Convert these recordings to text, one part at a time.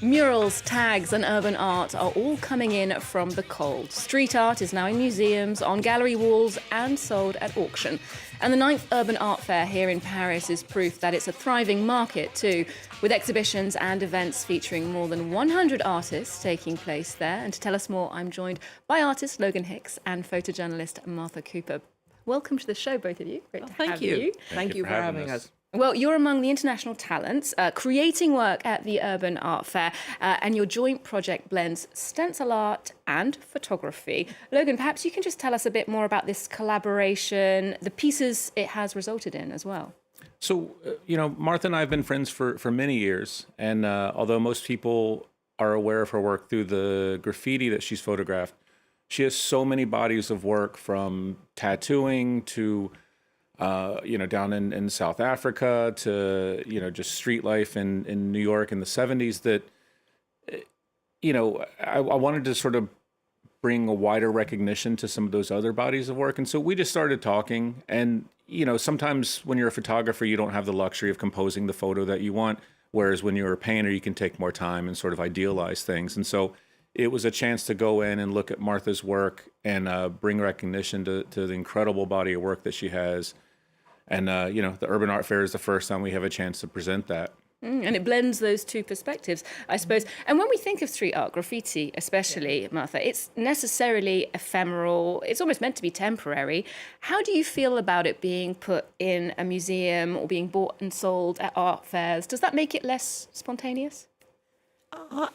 Murals, tags and urban art are all coming in from the cold. Street art is now in museums, on gallery walls and sold at auction. And the 9th Urban Art Fair here in Paris is proof that it's a thriving market too, with exhibitions and events featuring more than 100 artists taking place there. And to tell us more, I'm joined by artist Logan Hicks and photojournalist Martha Cooper. Welcome to the show, both of you. Great to have you. Thank you for having us. Well, you're among the international talents creating work at the Urban Art Fair, and your joint project blends stencil art and photography. Logan, perhaps you can just tell us a bit more about this collaboration, the pieces it has resulted in as well. So, Martha and I have been friends for many years, and although most people are aware of her work through the graffiti that she's photographed, she has so many bodies of work, from tattooing to down in South Africa to, just street life in New York in the 70s that, I wanted to sort of bring a wider recognition to some of those other bodies of work. And so we just started talking. And, sometimes when you're a photographer, you don't have the luxury of composing the photo that you want. Whereas when you're a painter, you can take more time and sort of idealize things. And so it was a chance to go in and look at Martha's work and bring recognition to the incredible body of work that she has. And, the Urban Art Fair is the first time we have a chance to present that. And it blends those two perspectives, I suppose. And when we think of street art, graffiti especially, Martha, it's necessarily ephemeral. It's almost meant to be temporary. How do you feel about it being put in a museum or being bought and sold at art fairs? Does that make it less spontaneous?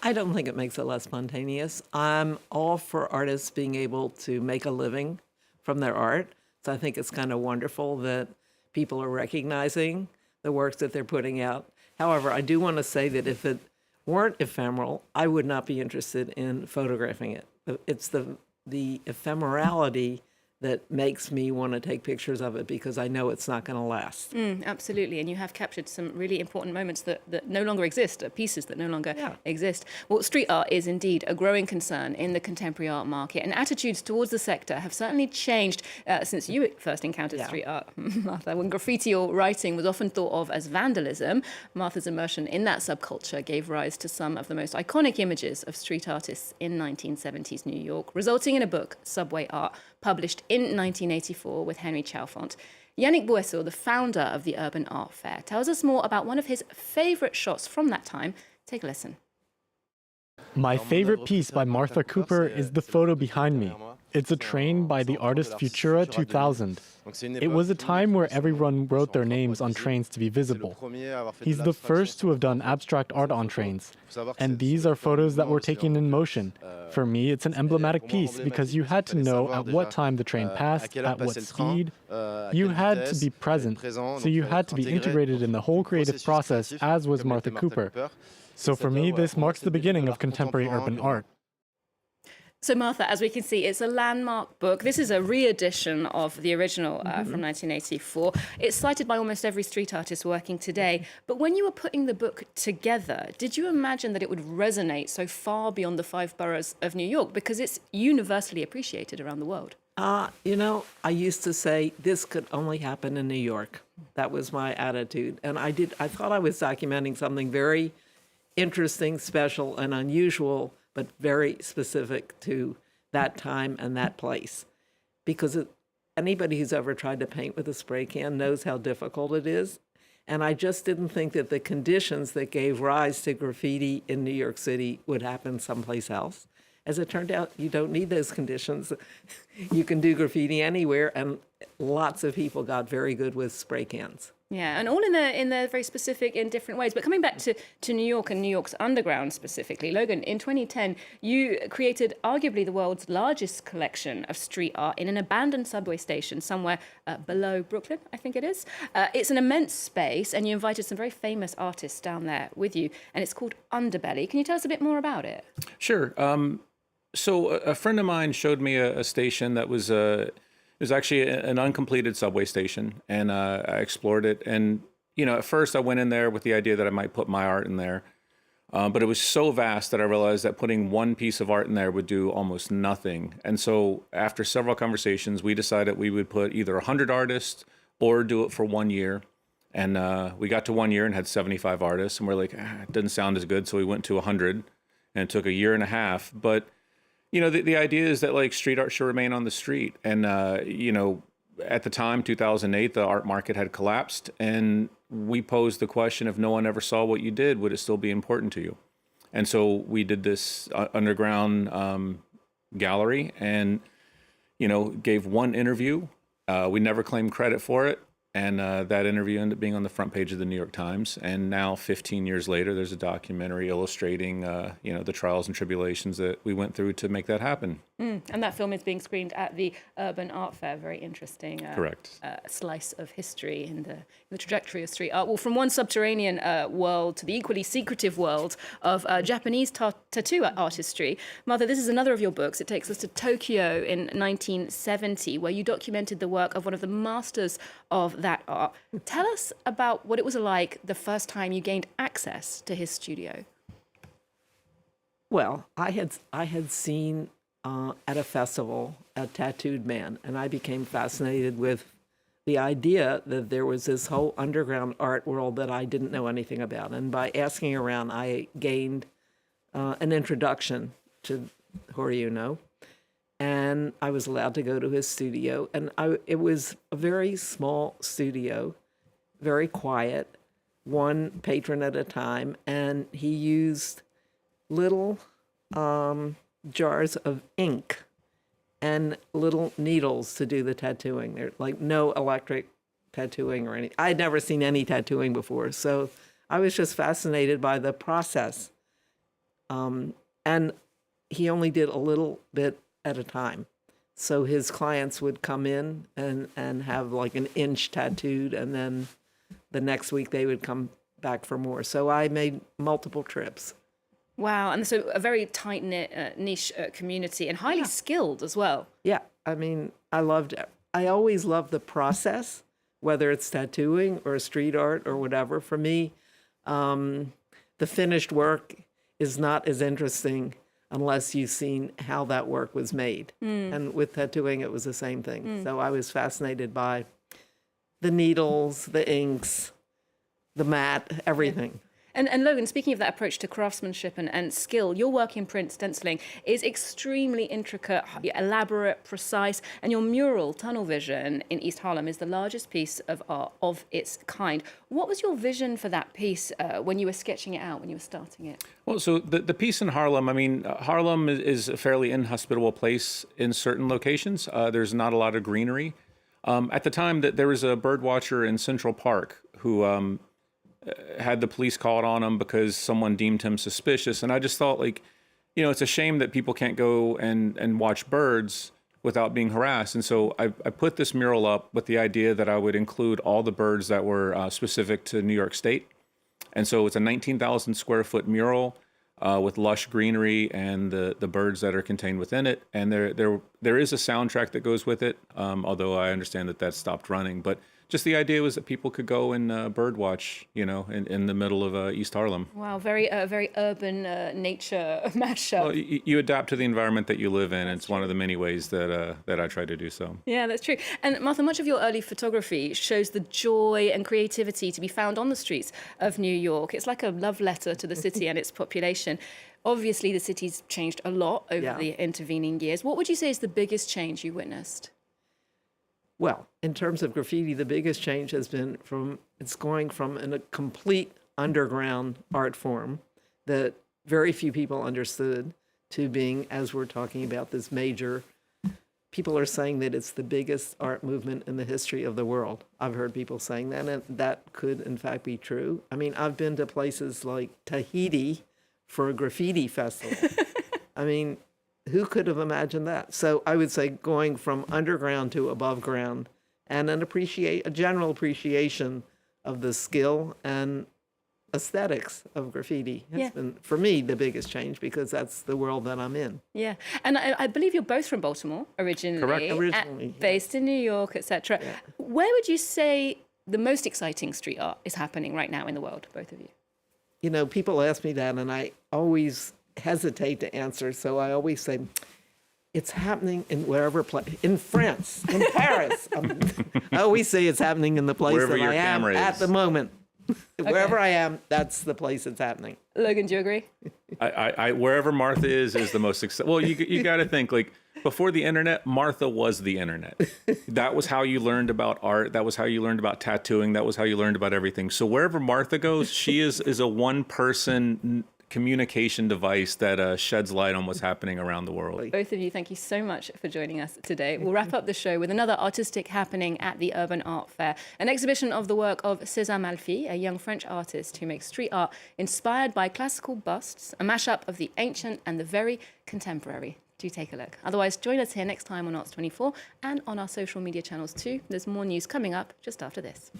I don't think it makes it less spontaneous. I'm all for artists being able to make a living from their art. So I think it's kind of wonderful that people are recognizing the works that they're putting out. However, I do want to say that if it weren't ephemeral, I would not be interested in photographing it. It's the ephemerality that makes me want to take pictures of it, because I know it's not going to last. Absolutely, and you have captured some really important moments that no longer exist, pieces that no longer exist. Well, street art is indeed a growing concern in the contemporary art market, and attitudes towards the sector have certainly changed since you first encountered street art, Martha. When graffiti or writing was often thought of as vandalism, Martha's immersion in that subculture gave rise to some of the most iconic images of street artists in 1970s New York, resulting in a book, Subway Art, published in 1984 with Henry Chalfant. Yannick Boissel, the founder of the Urban Art Fair, tells us more about one of his favourite shots from that time. Take a listen. My favorite piece by Martha Cooper is the photo behind me. It's a train by the artist Futura 2000. It was a time where everyone wrote their names on trains to be visible. He's the first to have done abstract art on trains. And these are photos that were taken in motion. For me, it's an emblematic piece because you had to know at what time the train passed, at what speed. You had to be present, so you had to be integrated in the whole creative process, as was Martha Cooper. So for me, this marks the beginning of contemporary urban art. So Martha, as we can see, it's a landmark book. This is a re-edition of the original from 1984. It's cited by almost every street artist working today. But when you were putting the book together, did you imagine that it would resonate so far beyond the 5 boroughs of New York? Because it's universally appreciated around the world. I used to say this could only happen in New York. That was my attitude. And I thought I was documenting something very interesting, special, and unusual, but very specific to that time and that place. Because anybody who's ever tried to paint with a spray can knows how difficult it is. And I just didn't think that the conditions that gave rise to graffiti in New York City would happen someplace else. As it turned out, you don't need those conditions. You can do graffiti anywhere, and lots of people got very good with spray cans. Yeah, and all in their very specific, in different ways. But coming back to New York and New York's underground specifically, Logan, in 2010, you created arguably the world's largest collection of street art in an abandoned subway station somewhere below Brooklyn, I think it is. It's an immense space, and you invited some very famous artists down there with you, and it's called Underbelly. Can you tell us a bit more about it? Sure. So a friend of mine showed me a station that was it was actually an uncompleted subway station, and I explored it. And, at first I went in there with the idea that I might put my art in there. But it was so vast that I realized that putting one piece of art in there would do almost nothing. And so after several conversations, we decided we would put either 100 artists or do it for 1 year. And we got to 1 year and had 75 artists, and we're like, it doesn't sound as good. So we went to 100, and it took a year and a half. But, you know, the idea is that like street art should remain on the street. And, you know, at the time, 2008, the art market had collapsed. And we posed the question, if no one ever saw what you did, would it still be important to you? And so we did this underground gallery and, you know, gave one interview. We never claimed credit for it. And that interview ended up being on the front page of the New York Times. And now, 15 years later, there's a documentary illustrating, you know, the trials and tribulations that we went through to make that happen. And that film is being screened at the Urban Art Fair. Very interesting. Correct. Slice of history in the trajectory of street art. Well, from one subterranean world to the equally secretive world of Japanese tattoo artistry. Martha, this is another of your books. It takes us to Tokyo in 1970, where you documented the work of one of the masters of that art. Tell us about what it was like the first time you gained access to his studio. Well, I had seen at a festival a tattooed man, and I became fascinated with the idea that there was this whole underground art world that I didn't know anything about. And by asking around, I gained an introduction to Horyuno, and I was allowed to go to his studio. And it was a very small studio, very quiet, one patron at a time, and he used little jars of ink and little needles to do the tattooing. There's like no electric tattooing or anything. I'd never seen any tattooing before, so I was just fascinated by the process. And he only did a little bit at a time. So his clients would come in and have like an inch tattooed, and then the next week they would come back for more. So I made multiple trips. Wow, and so a very tight-knit, niche community, and highly skilled as well. Yeah, I mean, I always loved the process, whether it's tattooing or street art or whatever. For me, the finished work is not as interesting unless you've seen how that work was made. And with tattooing, it was the same thing. So I was fascinated by the needles, the inks, the mat, everything. And Logan, speaking of that approach to craftsmanship and skill, your work in print stenciling is extremely intricate, elaborate, precise, and your mural, Tunnel Vision, in East Harlem is the largest piece of art of its kind. What was your vision for that piece when you were sketching it out, when you were starting it? Well, so the piece in Harlem, I mean, Harlem is a fairly inhospitable place in certain locations. There's not a lot of greenery. At the time, that there was a bird watcher in Central Park who had the police called on him because someone deemed him suspicious. And I just thought, like, you know, it's a shame that people can't go and watch birds without being harassed. And so I put this mural up with the idea that I would include all the birds that were specific to New York State. And so it's a 19,000 square foot mural with lush greenery and the birds that are contained within it. And there is a soundtrack that goes with it, although I understand that stopped running. But just the idea was that people could go and bird watch, you know, in the middle of East Harlem. Wow, very urban nature mashup. Well, you adapt to the environment that you live in. It's one of the many ways that I try to do so. Yeah, that's true. And Martha, much of your early photography shows the joy and creativity to be found on the streets of New York. It's like a love letter to the city and its population. Obviously, the city's changed a lot over the intervening years. What would you say is the biggest change you witnessed? Well, in terms of graffiti, the biggest change has been it's going from a complete underground art form that very few people understood to being, as we're talking about, this major. People are saying that it's the biggest art movement in the history of the world. I've heard people saying that, and that could, in fact, be true. I mean, I've been to places like Tahiti for a graffiti festival. I mean, who could have imagined that? So I would say going from underground to above ground, and a general appreciation of the skill and aesthetics of graffiti has been, for me, the biggest change, because that's the world that I'm in. Yeah, and I believe you're both from Baltimore originally. Correct. Originally, based in New York, etc. Yeah. Where would you say the most exciting street art is happening right now in the world, both of you? You know, people ask me that, and I always hesitate to answer. So I always say, it's happening in wherever place, in France, in Paris. I always say it's happening in the place Wherever that your I am camera at is. the moment. Wherever I am, that's the place it's happening. Logan, do you agree? I wherever Martha is the most successful. Well, you got to think, like, before the internet, Martha was the internet. That was how you learned about art. That was how you learned about tattooing. That was how you learned about everything. So wherever Martha goes, she is a one-person communication device that sheds light on what's happening around the world. Both of you, thank you so much for joining us today. We'll wrap up the show with another artistic happening at the Urban Art Fair, an exhibition of the work of César Malfi, a young French artist who makes street art inspired by classical busts, a mashup of the ancient and the very contemporary. Do take a look. Otherwise, join us here next time on Arts 24 and on our social media channels too. There's more news coming up just after this.